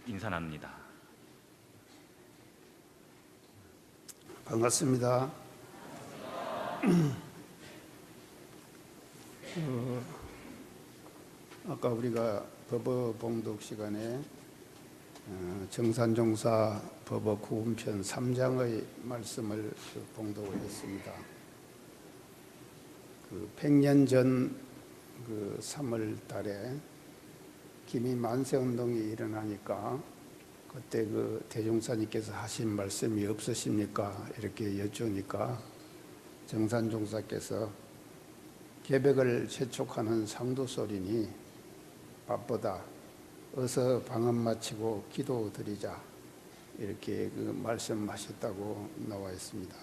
인사 나눕니다. 반갑습니다. 아까 우리가 법어봉독 시간에 정산종사 법어구음편 3장의 말씀을 봉독을 했습니다. 100년 전 3월 달에 기미 만세운동이 일어나니까 그때 대종사님께서 하신 말씀이 없으십니까? 이렇게 여쭈니까 정산종사께서 계백을 재촉하는 상도소리니 바쁘다. 어서 방언 마치고 기도 드리자. 이렇게 말씀하셨다고 나와 있습니다.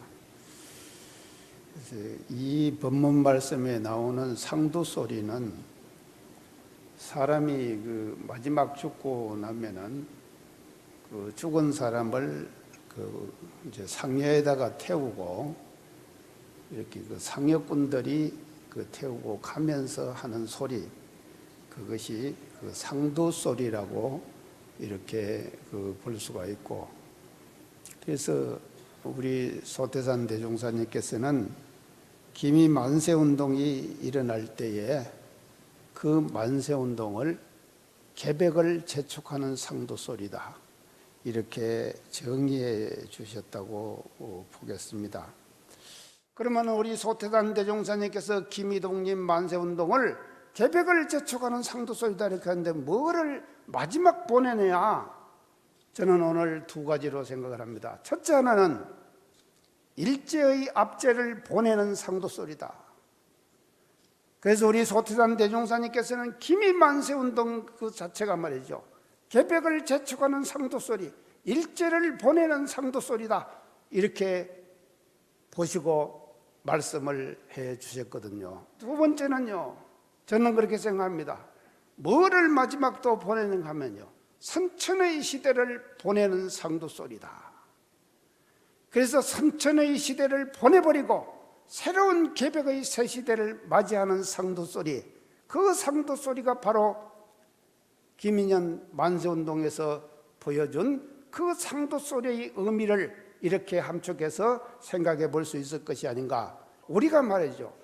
그래서 이 법문 말씀에 나오는 상도소리는 사람이 마지막 죽고 나면은 죽은 사람을 이제 상여에다가 태우고 이렇게 상여꾼들이 태우고 가면서 하는 소리, 그것이 상도소리라고 이렇게 볼 수가 있고, 그래서 우리 소태산 대종사님께서는 기미 만세운동이 일어날 때에 그 만세운동을 계백을 재촉하는 상도소리다, 이렇게 정의해 주셨다고 보겠습니다. 그러면 우리 소태산 대종사님께서 기미독립 만세운동을 계백을 재촉하는 상도소리다 이렇게 하는데 뭐를 마지막 보내느냐? 저는 오늘 두 가지로 생각을 합니다. 첫째 하나는 일제의 압제를 보내는 상도소리다. 그래서 우리 소태산 대종사님께서는 기미 만세운동 그 자체가 말이죠, 계백을 재촉하는 상도소리, 일제를 보내는 상도소리다, 이렇게 보시고 말씀을 해 주셨거든요. 두 번째는요, 저는 그렇게 생각합니다. 뭐를 마지막 또 보내는가 하면요, 선천의 시대를 보내는 상도소리다. 그래서 선천의 시대를 보내버리고 새로운 계백의 새 시대를 맞이하는 상도소리, 그 상도소리가 바로 기민년 만세운동에서 보여준 그 상도소리의 의미를 이렇게 함축해서 생각해 볼 수 있을 것이 아닌가. 우리가 말이죠,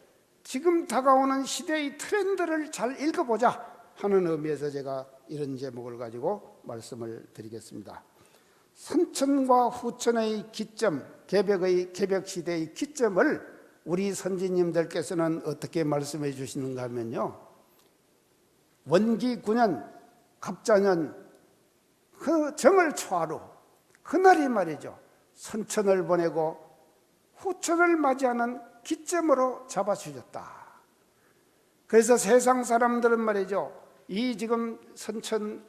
지금 다가오는 시대의 트렌드를 잘 읽어보자 하는 의미에서 제가 이런 제목을 가지고 말씀을 드리겠습니다. 선천과 후천의 기점, 계백 시대의 기점을 우리 선지님들께서는 어떻게 말씀해 주시는가 하면요, 원기 9년 갑자년 그 정월 초하루, 그날이 말이죠, 선천을 보내고 후천을 맞이하는 기점으로 잡아주셨다. 그래서 세상 사람들은 말이죠, 이 지금 선천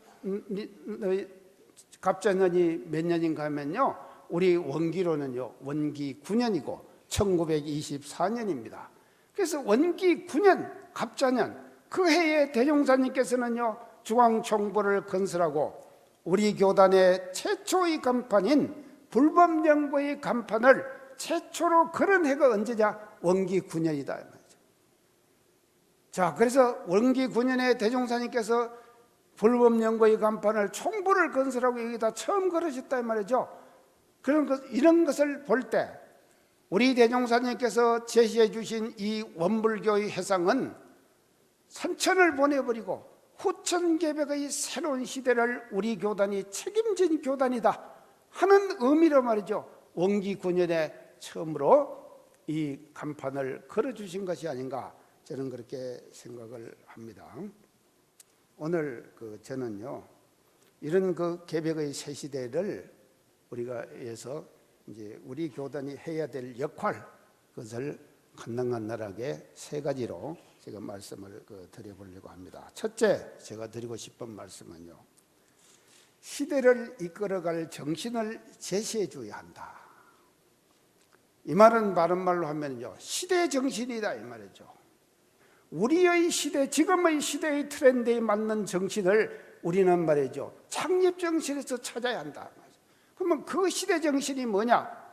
갑자년이 몇 년인가 하면요, 우리 원기로는요 원기 9년이고 1924년입니다. 그래서 원기 9년 갑자년 그 해에 대종사님께서는요 중앙총보를 건설하고 우리 교단의 최초의 간판인 불법령보의 간판을 최초로 걸은 해가 언제냐? 원기 9년이다. 자, 그래서 원기 9년에 대종사님께서 불법령보의 간판을 총보를 건설하고 여기다 처음 걸으셨다 이 말이죠. 이런 것을 볼 때 우리 대종사님께서 제시해 주신 이 원불교의 해상은 선천을 보내버리고 후천 계백의 새로운 시대를 우리 교단이 책임진 교단이다 하는 의미로 말이죠, 원기 9년에 처음으로 이 간판을 걸어주신 것이 아닌가, 저는 그렇게 생각을 합니다. 오늘 저는요, 이런 계백의 새 시대를 우리가 해서 이제 우리 교단이 해야 될 역할, 그것을 간당간단하게 세 가지로 제가 말씀을 드려보려고 합니다. 첫째, 제가 드리고 싶은 말씀은요, 시대를 이끌어갈 정신을 제시해 줘야 한다. 이 말은 바른 말로 하면요, 시대 정신이다 이 말이죠. 우리의 시대, 지금의 시대의 트렌드에 맞는 정신을 우리는 말이죠, 창립 정신에서 찾아야 한다. 그러면 그 시대 정신이 뭐냐?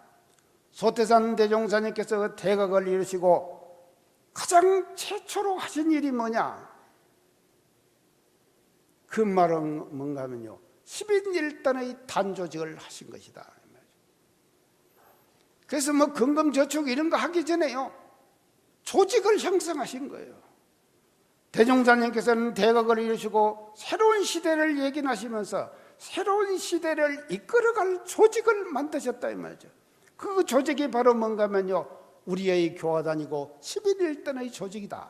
소태산 대종사님께서 대각을 이루시고 가장 최초로 하신 일이 뭐냐? 그 말은 뭔가 하면요, 10인 1단의 단조직을 하신 것이다. 그래서 뭐 금금저축 이런 거 하기 전에요, 조직을 형성하신 거예요. 대종사님께서는 대각을 이루시고 새로운 시대를 예견하시면서 새로운 시대를 이끌어갈 조직을 만드셨다 이 말이죠. 그 조직이 바로 뭔가 하면요, 우리의 교화단이고 10인 1단의 조직이다.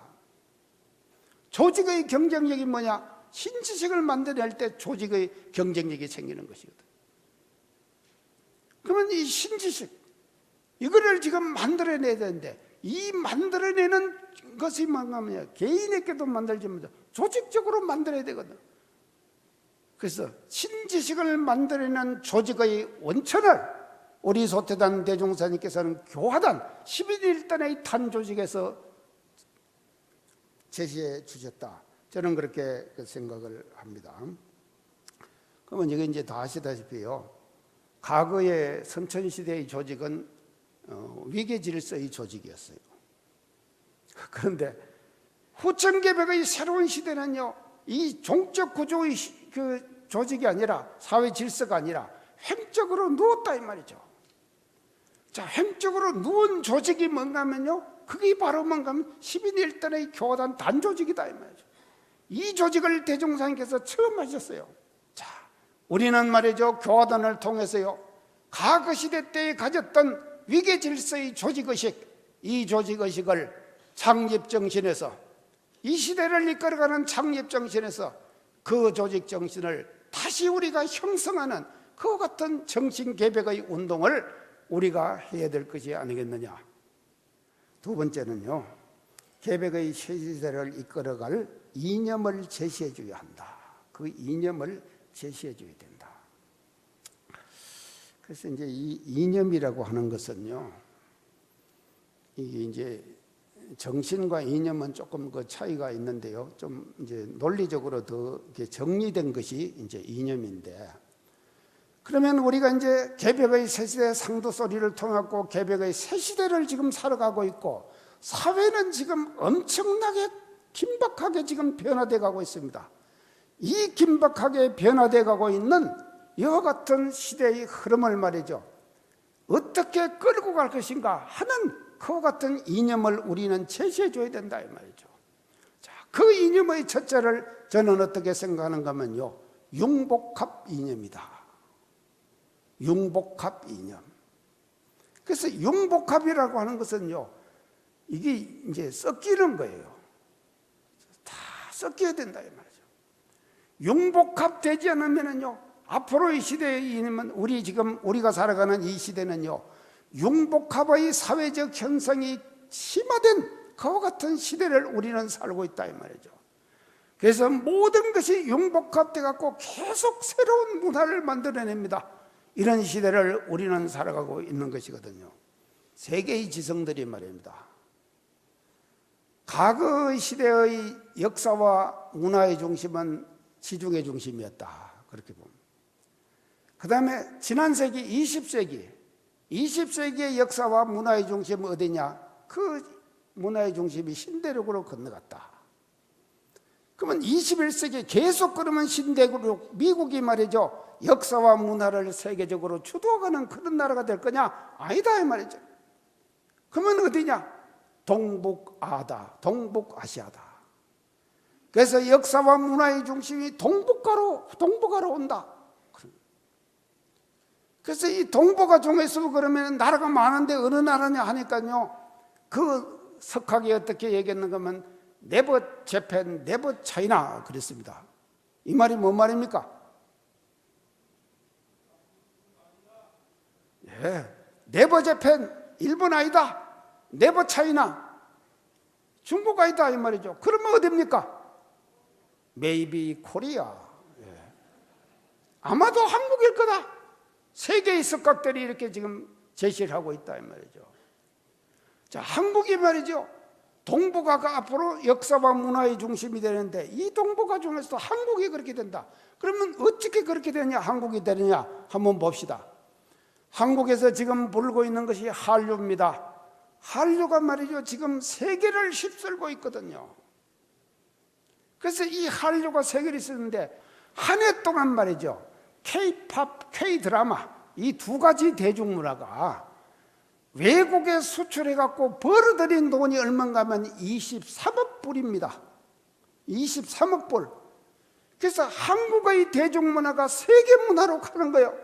조직의 경쟁력이 뭐냐? 신지식을 만들어낼 때 조직의 경쟁력이 생기는 것이거든. 그러면 이 신지식, 이거를 지금 만들어내야 되는데, 이 만들어내는 것이 뭔가면요, 개인에게도 만들지 못해 조직적으로 만들어야 되거든. 그래서 신지식을 만들어내는 조직의 원천을 우리 소태단 대종사님께서는 교화단 10인 1단의 단조직에서 제시해 주셨다. 저는 그렇게 생각을 합니다. 그러면 이게 이제 다 아시다시피요, 과거의 선천시대의 조직은 위계질서의 조직이었어요. 그런데 후천개벽의 새로운 시대는요, 이 종적 구조의 그 조직이 아니라, 사회 질서가 아니라 횡적으로 누웠다 이 말이죠. 자, 횡적으로 누운 조직이 뭔가 하면요, 그게 바로 뭔가 하면 10인 1단의 교단 단조직이다 이 말이죠. 이 조직을 대종사님께서 처음 하셨어요. 자, 우리는 말이죠, 교단을 통해서요, 과거 시대 때에 가졌던 위계질서의 조직의식, 이 조직의식을 창립정신에서, 이 시대를 이끌어가는 창립정신에서 그 조직정신을 다시 우리가 형성하는 그와 같은 정신개벽의 운동을 우리가 해야 될 것이 아니겠느냐. 두 번째는요, 개벽의 새 시대를 이끌어갈 이념을 제시해 줘야 한다. 그 이념을 제시해 줘야 된다. 그래서 이제 이 이념이라고 하는 것은요, 이게 이제 정신과 이념은 조금 그 차이가 있는데요, 좀 이제 논리적으로 더 이렇게 정리된 것이 이제 이념인데, 그러면 우리가 이제 개벽의 새 시대 상도소리를 통하고 개벽의 새 시대를 지금 살아가고 있고, 사회는 지금 엄청나게 긴박하게 지금 변화돼 가고 있습니다. 이 긴박하게 변화돼 가고 있는 이와 같은 시대의 흐름을 말이죠, 어떻게 끌고 갈 것인가 하는 그와 같은 이념을 우리는 제시해 줘야 된다 이 말이죠. 자, 그 이념의 첫째를 저는 어떻게 생각하는가 하면요, 융복합 이념이다. 융복합 이념. 그래서 융복합이라고 하는 것은요, 이게 이제 섞이는 거예요. 다 섞여야 된다 이 말이죠. 융복합 되지 않으면은요, 앞으로의 시대의 이념은 우리가 살아가는 이 시대는요, 융복합의 사회적 현상이 심화된 그와 같은 시대를 우리는 살고 있다 이 말이죠. 그래서 모든 것이 융복합돼 갖고 계속 새로운 문화를 만들어냅니다. 이런 시대를 우리는 살아가고 있는 것이거든요. 세계의 지성들이 말입니다, 과거 시대의 역사와 문화의 중심은 지중해 중심이었다, 그렇게 봅니다. 그 다음에 지난 세기 20세기의 역사와 문화의 중심은 어디냐? 그 문화의 중심이 신대륙으로 건너갔다. 그러면 21세기 계속 그러면 신대륙, 미국이 말이죠, 역사와 문화를 세계적으로 주도하는 그런 나라가 될 거냐? 아니다 이 말이죠. 그러면 어디냐? 동북아시아다. 그래서 역사와 문화의 중심이 동북아로 온다. 그래서 이 동북아 중에서 그러면 나라가 많은데 어느 나라냐 하니까요, 그 석학이 어떻게 얘기했는가 하면 네버 재팬, 네버 차이나 그랬습니다. 이 말이 뭔 말입니까? 예, 네버 재팬, 일본 아니다. 네버 차이나, 중국 아니다 이 말이죠. 그러면 어디입니까? Maybe 코리아. 예. 아마도 한국일 거다. 세계의 석학들이 이렇게 지금 제시를 하고 있다 이 말이죠. 자, 한국이 말이죠, 동북아가 앞으로 역사와 문화의 중심이 되는데, 이 동북아 중에서도 한국이 그렇게 된다. 그러면 어떻게 그렇게 되냐, 한국이 되느냐 한번 봅시다. 한국에서 지금 불고 있는 것이 한류입니다. 한류가 말이죠, 지금 세계를 휩쓸고 있거든요. 그래서 이 한류가 세계를 휩쓰는데, 한 해 동안 말이죠, K-팝, K-드라마 이 두 가지 대중문화가 외국에 수출해갖고 벌어들인 돈이 얼마인가 하면 23억 불입니다. 23억 불. 그래서 한국의 대중문화가 세계문화로 가는 거예요.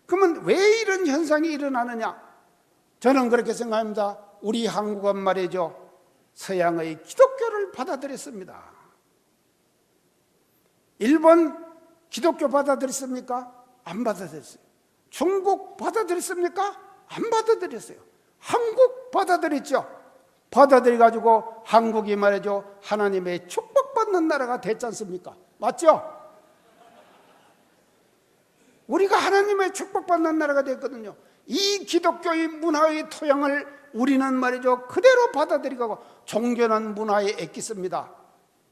그러면 왜 이런 현상이 일어나느냐? 저는 그렇게 생각합니다. 우리 한국은 말이죠, 서양의 기독교를 받아들였습니다. 일본 기독교 받아들였습니까? 안 받아들였어요. 중국 받아들였습니까? 안 받아들였어요. 한국 받아들였죠. 받아들여가지고 한국이 말이죠, 하나님의 축복받는 나라가 됐지 않습니까? 맞죠? 우리가 하나님의 축복받는 나라가 됐거든요. 이 기독교의 문화의 토양을 우리는 말이죠, 그대로 받아들이고 종교는 문화에 엑기스입니다.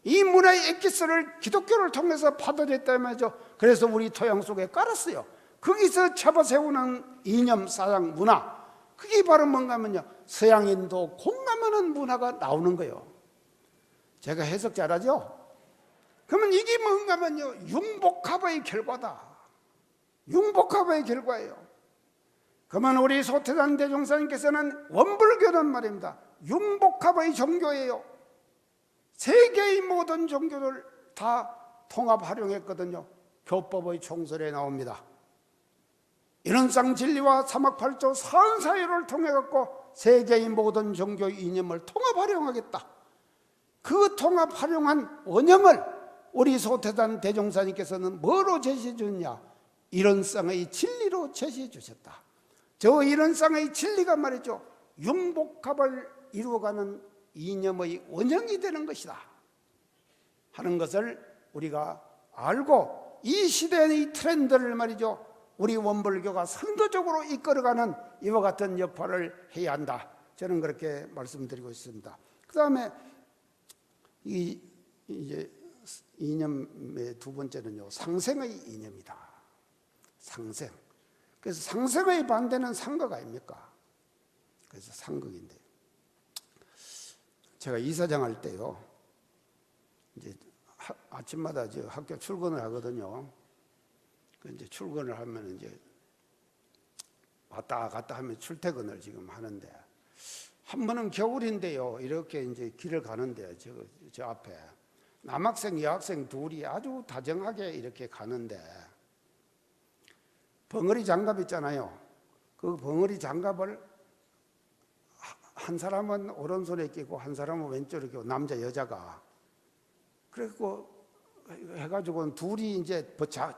이 문화의 엑기스를 기독교를 통해서 받아들였단 말이죠. 그래서 우리 토양 속에 깔았어요. 거기서 잡아세우는 이념, 사상, 문화, 그게 바로 뭔가 하면요, 서양인도 공감하는 문화가 나오는 거예요. 제가 해석 잘하죠? 그러면 이게 뭔가 하면요, 융복합의 결과다. 융복합의 결과예요. 그러면 우리 소태산 대종사님께서는 원불교는 말입니다, 융복합의 종교예요. 세계의 모든 종교를 다 통합 활용했거든요. 교법의 총설에 나옵니다. 인원상 진리와 사막팔조 사은사유를 통해 갖고 세계의 모든 종교의 이념을 통합 활용하겠다. 그 통합 활용한 원형을 우리 소태산 대종사님께서는 뭐로 제시해 주느냐? 일원상의 진리로 제시해 주셨다. 저 일원상의 진리가 말이죠, 융복합을 이루어가는 이념의 원형이 되는 것이다 하는 것을 우리가 알고, 이 시대의 트렌드를 말이죠, 우리 원불교가 선도적으로 이끌어가는 이와 같은 역할을 해야 한다. 저는 그렇게 말씀드리고 있습니다. 그 다음에 이제 이념의 두 번째는요, 상생의 이념이다. 상생. 그래서 상생의 반대는 상극 아닙니까? 그래서 상극인데, 제가 이사장 할 때요, 이제 아침마다 저 학교 출근을 하거든요. 이제 출근을 하면 이제 왔다 갔다 하면 출퇴근을 지금 하는데, 한 번은 겨울인데요, 이렇게 이제 길을 가는데 저 앞에 남학생, 여학생 둘이 아주 다정하게 이렇게 가는데, 벙어리 장갑 있잖아요. 그 벙어리 장갑을 한 사람은 오른손에 끼고 한 사람은 왼쪽에 끼고, 남자 여자가. 그래갖고 해가지고 둘이 이제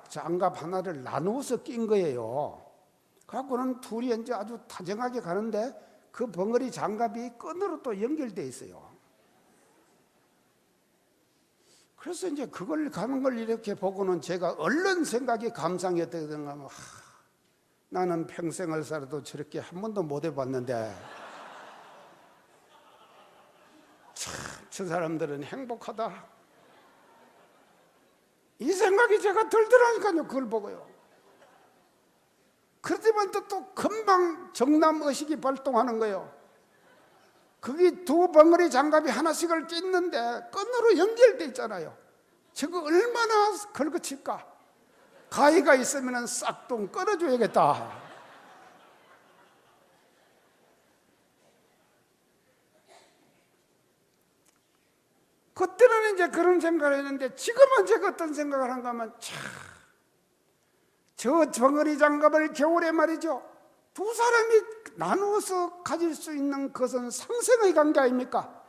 장갑 하나를 나누어서 낀 거예요. 그래갖고는 둘이 이제 아주 다정하게 가는데, 그 벙어리 장갑이 끈으로 또 연결돼 있어요. 그래서 이제 그걸 가는 걸 이렇게 보고는 제가 얼른 생각이 감상이었던 거, 나는 평생을 살아도 저렇게 한 번도 못 해봤는데, 참, 저 사람들은 행복하다. 이 생각이 제가 들더라니까요, 그걸 보고요. 그렇지만 또 금방 정남의식이 발동하는 거예요. 거기 두 벙어리 장갑이 하나씩을 끼는데 끈으로 연결돼 있잖아요. 저거 얼마나 걸거칠까? 가위가 있으면 싹동 끊어줘야겠다. 그때는 이제 그런 생각을 했는데, 지금은 제가 어떤 생각을 한가 하면, 저 벙어리 장갑을 겨울에 말이죠, 두 사람이 나누어서 가질 수 있는 것은 상생의 관계 아닙니까?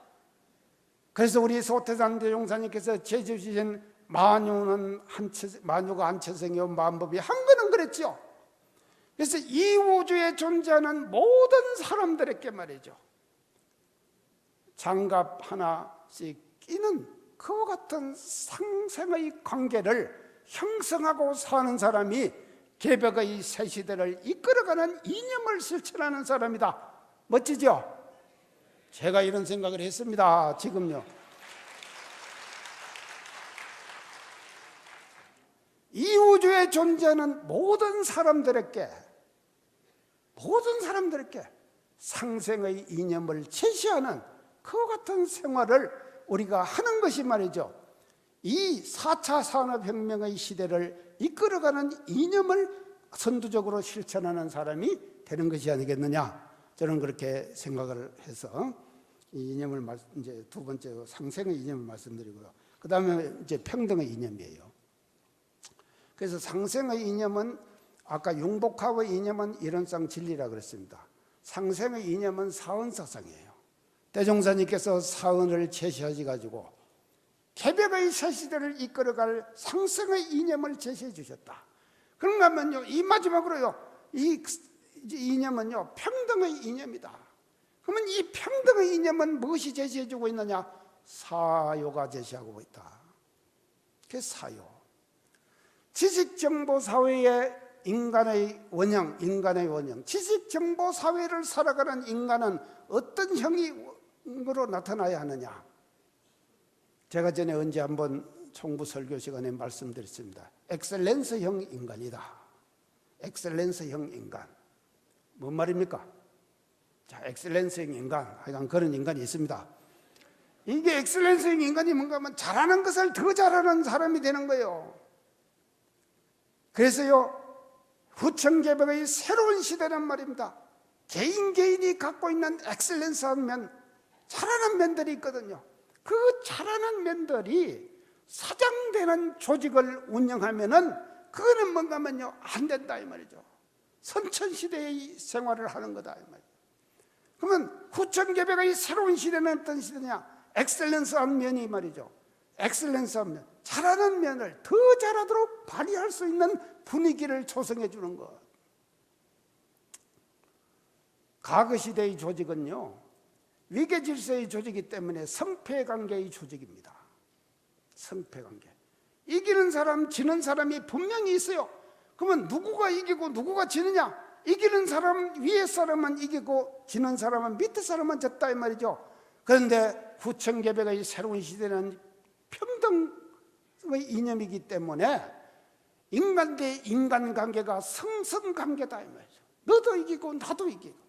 그래서 우리 소태산 대종사님께서 제주시신 만유가 한체생이요 만법이 한 거는 그랬죠. 그래서 이 우주에 존재하는 모든 사람들에게 말이죠, 장갑 하나씩 끼는 그와 같은 상생의 관계를 형성하고 사는 사람이 개벽의 새 시대를 이끌어가는 이념을 실천하는 사람이다. 멋지죠? 제가 이런 생각을 했습니다. 지금요, 이 우주에 존재하는 모든 사람들에게 상생의 이념을 제시하는 그와 같은 생활을 우리가 하는 것이 말이죠, 이 4차 산업혁명의 시대를 이끌어가는 이념을 선두적으로 실천하는 사람이 되는 것이 아니겠느냐, 저는 그렇게 생각을 해서 이 이념을 이제 두 번째 상생의 이념을 말씀드리고요. 그 다음에 이제 평등의 이념이에요. 그래서 상생의 이념은 아까 융복합의 이념은 이론상 진리라 그랬습니다. 상생의 이념은 사언사상이에요. 대종사님께서 사언을 제시하시 가지고 개벽의 새 시대를 이끌어갈 상생의 이념을 제시해 주셨다. 그런가 하면요, 이 마지막으로요, 이 이념은요 평등의 이념이다. 그러면 이 평등의 이념은 무엇이 제시해 주고 있느냐? 사요가 제시하고 있다. 그게 사요. 지식정보사회의 인간의 원형, 지식정보사회를 살아가는 인간은 어떤 형으로 나타나야 하느냐? 제가 전에 언제 한번 총부 설교 시간에 말씀드렸습니다. 엑셀런스형 인간이다. 엑셀런스형 인간. 뭔 말입니까? 자, 엑셀런스형 인간, 하여간 그런 인간이 있습니다. 이게 엑셀런스형 인간이 뭔가 하면 잘하는 것을 더 잘하는 사람이 되는 거예요. 그래서요, 후천개벽의 새로운 시대란 말입니다. 개인이 갖고 있는 엑셀런스한 면, 잘하는 면들이 있거든요. 그 잘하는 면들이 사장되는 조직을 운영하면은 그거는 뭔가 하면요, 안 된다 이 말이죠. 선천시대의 생활을 하는 거다 이 말이죠. 그러면 후천개벽의 새로운 시대는 어떤 시대냐? 엑셀런스한 면이 말이죠. 엑셀런스한 면, 잘하는 면을 더 잘하도록 발휘할 수 있는 분위기를 조성해 주는 것. 과거 시대의 조직은요, 위계 질서의 조직이기 때문에 성패관계의 조직입니다. 성패관계. 이기는 사람, 지는 사람이 분명히 있어요. 그러면 누구가 이기고 누구가 지느냐? 이기는 사람, 위에 사람은 이기고 지는 사람은 밑에 사람은 졌다 이 말이죠. 그런데 후천개벽의 새로운 시대는 평등의 이념이기 때문에 인간 대 인간 관계가 성성관계다 이 말이죠. 너도 이기고 나도 이기고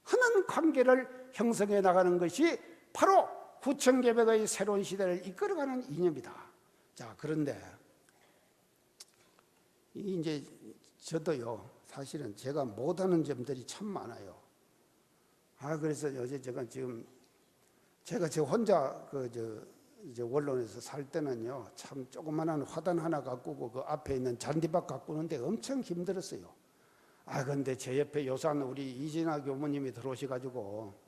하는 관계를 형성해 나가는 것이 바로 후천개벽의 새로운 시대를 이끌어가는 이념이다. 자, 그런데 이제 저도요, 사실은 제가 못하는 점들이 참 많아요. 그래서 어제 제가 저 혼자 원론에서 살 때는요, 참 조그만한 화단 하나 가꾸고 그 앞에 있는 잔디밭 가꾸는데 엄청 힘들었어요. 근데 제 옆에 요산 우리 이진아 교모님이 들어오셔가지고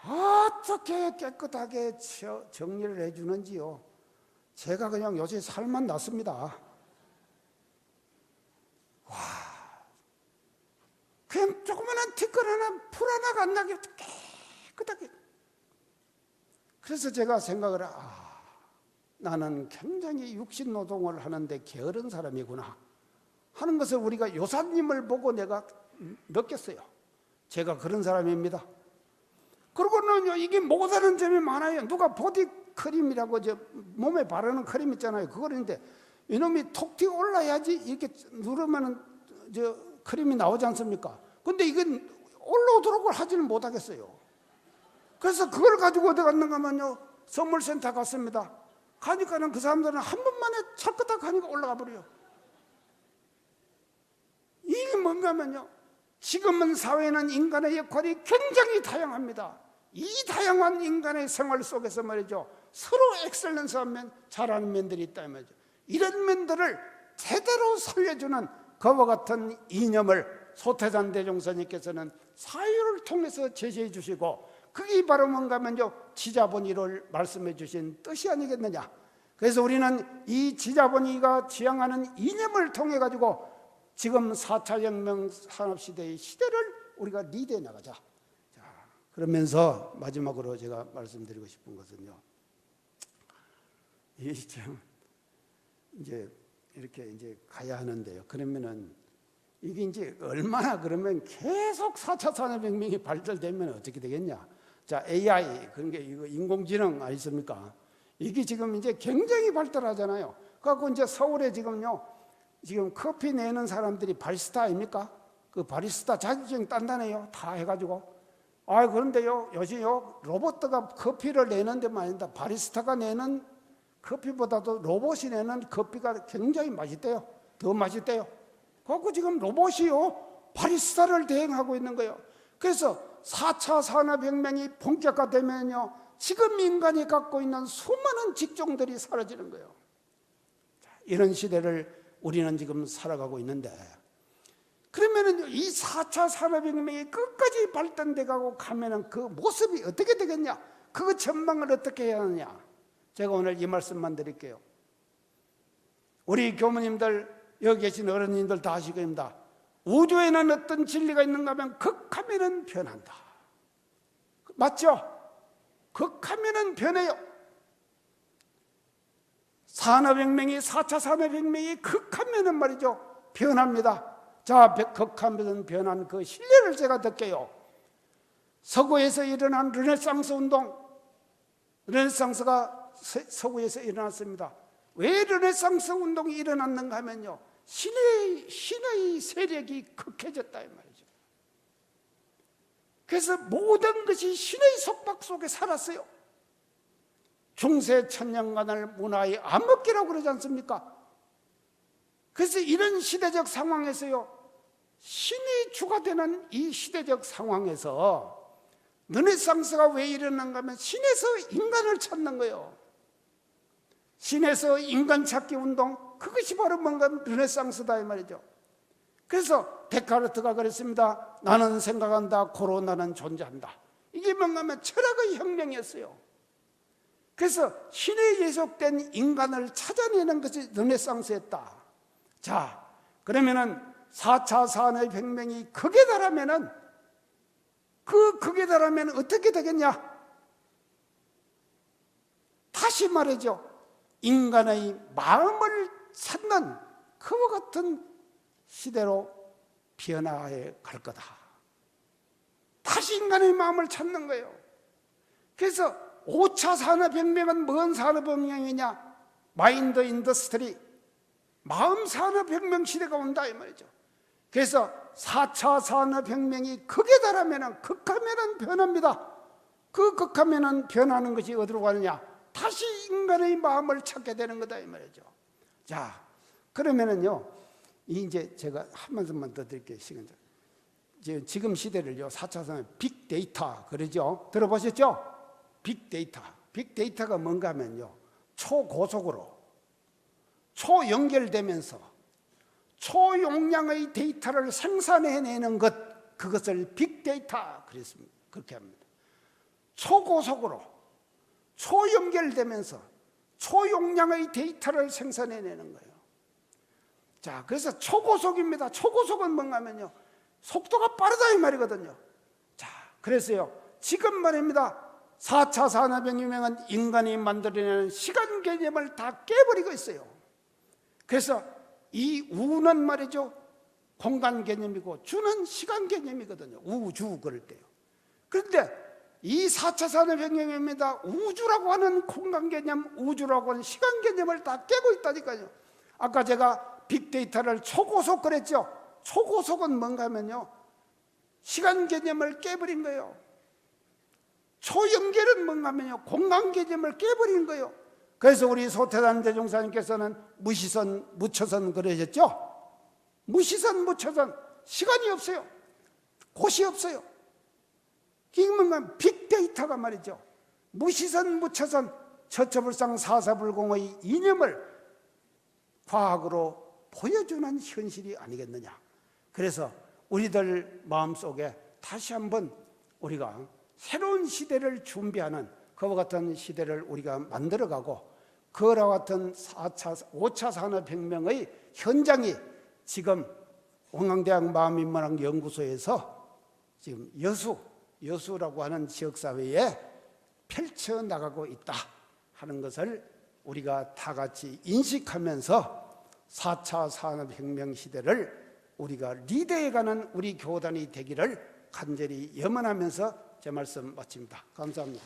어떻게 깨끗하게 정리를 해주는지요. 제가 그냥 요새 살만 났습니다. 그냥 조그만한 티끌 하나, 풀 하나가 안 나게 깨끗하게. 그래서 제가 생각을 나는 굉장히 육신 노동을 하는데 게으른 사람이구나 하는 것을 우리가 요사님을 보고 내가 느꼈어요. 제가 그런 사람입니다. 그러고는 이게 못하는 점이 많아요. 누가 보디 크림이라고 몸에 바르는 크림 있잖아요. 그거인데 이놈이 톡 튀어 올라야지 이렇게 누르면은 크림이 나오지 않습니까? 근데 이건 올라오도록 하지는 못하겠어요. 그래서 그걸 가지고 어디 갔는가 하면요, 선물센터 갔습니다. 가니까는 그 사람들은 한 번만에 찰끄닥 하니까 올라가 버려요. 이게 뭔가 하면요, 지금은 사회는 인간의 역할이 굉장히 다양합니다. 이 다양한 인간의 생활 속에서 말이죠, 서로 엑셀런스한 면, 잘하는 면들이 있다 말이죠. 이런 면들을 제대로 살려주는 그와 같은 이념을 소태산 대종사님께서는 사유를 통해서 제시해 주시고, 그게 바로 뭔가 하면요, 지자본의를 말씀해 주신 뜻이 아니겠느냐. 그래서 우리는 이 지자본의가 지향하는 이념을 통해 가지고 지금 4차 혁명 산업시대의 시대를 우리가 리드해 나가자. 자, 그러면서 마지막으로 제가 말씀드리고 싶은 것은요, 이제 이렇게 이제 가야 하는데요. 그러면은 이게 이제 얼마나 그러면 계속 4차 산업혁명이 발달되면 어떻게 되겠냐? 자, AI, 그런 게 이거 인공지능 아니십니까? 이게 지금 이제 굉장히 발달하잖아요. 그래갖고 이제 서울에 지금 커피 내는 사람들이 바리스타 아닙니까? 그 바리스타 자격증 딴다네요. 다 해가지고. 그런데요, 요즘요, 로봇가 커피를 내는 데만 아니다. 바리스타가 내는 커피보다도 로봇이 내는 커피가 굉장히 맛있대요. 더 맛있대요. 그래서 지금 로봇이요 바리스타를 대행하고 있는 거예요. 그래서 4차 산업혁명이 본격화되면요 지금 인간이 갖고 있는 수많은 직종들이 사라지는 거예요. 이런 시대를 우리는 지금 살아가고 있는데, 그러면은 이 4차 산업혁명이 끝까지 발전돼 가고 가면은 그 모습이 어떻게 되겠냐? 그 전망을 어떻게 해야 하느냐? 제가 오늘 이 말씀만 드릴게요. 우리 교무님들, 여기 계신 어른님들 다 아실 겁니다. 우주에는 어떤 진리가 있는가 하면 극하면은 변한다. 맞죠? 극하면은 변해요. 산업혁명이 4차 산업혁명이 극하면은 말이죠 변합니다. 자, 극하면은 변한 그 실례를 제가 듣게요. 서구에서 일어난 르네상스 운동, 르네상스가 서구에서 일어났습니다. 왜 르네상스 운동이 일어났는가 하면요 신의 세력이 극해졌다 이 말이죠. 그래서 모든 것이 신의 속박 속에 살았어요. 중세 천년간을 문화의 암흑기라고 그러지 않습니까? 그래서 이런 시대적 상황에서요 신이 주가 되는 이 시대적 상황에서 르네상스가 왜 일어난가 하면 신에서 인간을 찾는 거예요. 신에서 인간 찾기 운동, 그것이 바로 뭔가 르네상스다 이 말이죠. 그래서 데카르트가 그랬습니다. 나는 생각한다, 고로 나는 존재한다. 이게 뭔가 하면 철학의 혁명이었어요. 그래서 신에 예속된 인간을 찾아내는 것이 르네상스였다. 자, 그러면은 4차 산업혁명이 극에 달하면은 그 극에 달하면 어떻게 되겠냐? 다시 말이죠. 인간의 마음을 찾는 그와 같은 시대로 변화해 갈 거다. 다시 인간의 마음을 찾는 거예요. 그래서 5차 산업혁명은 뭔 산업혁명이냐? 마인드 인더스트리, 마음 산업혁명 시대가 온다 이 말이죠. 그래서 4차 산업혁명이 극에 달하면 극하면 변합니다. 그 극하면 변하는 것이 어디로 가느냐? 다시 인간의 마음을 찾게 되는 거다 이 말이죠. 자, 그러면은요 이제 제가 한 말씀만 더 드릴게요. 시간 지금 시대를요 4차 산업 빅데이터 그러죠. 들어보셨죠? 빅데이터. 빅데이터가 뭔가 하면요 초고속으로 초연결되면서 초용량의 데이터를 생산해내는 것, 그것을 빅데이터 그랬습니다. 그렇게 합니다. 초고속으로 초연결되면서 초용량의 데이터를 생산해내는 거예요. 자, 그래서 초고속입니다. 초고속은 뭔가 하면요 속도가 빠르다 이 말이거든요. 자, 그래서요 지금 말입니다 4차 산업혁명은 인간이 만들어내는 시간 개념을 다 깨버리고 있어요. 그래서 이 우는 말이죠 공간 개념이고 주는 시간 개념이거든요. 우주 그럴 때요. 그런데 이 4차 산업혁명입니다. 우주라고 하는 공간 개념, 우주라고 하는 시간 개념을 다 깨고 있다니까요. 아까 제가 빅데이터를 초고속 그랬죠. 초고속은 뭔가 하면요 시간 개념을 깨버린 거예요. 초연결은 뭔가 하면요 공간 개념을 깨버린 거예요. 그래서 우리 소태단 대종사님께서는 무시선 무처선 그러셨죠. 무시선 무처선, 시간이 없어요. 곳이 없어요. 이게 뭔가 빅데이터가 말이죠 무시선 무처선 처처불상 사사불공의 이념을 과학으로 보여주는 현실이 아니겠느냐. 그래서 우리들 마음속에 다시 한번 우리가 새로운 시대를 준비하는 그와 같은 시대를 우리가 만들어가고 그와 같은 5차 산업혁명의 현장이 지금 원광대학 마음인문학 연구소에서 지금 여수라고 하는 지역사회에 펼쳐나가고 있다 하는 것을 우리가 다 같이 인식하면서 4차 산업혁명 시대를 우리가 리드해가는 우리 교단이 되기를 간절히 염원하면서 제 말씀 마칩니다. 감사합니다.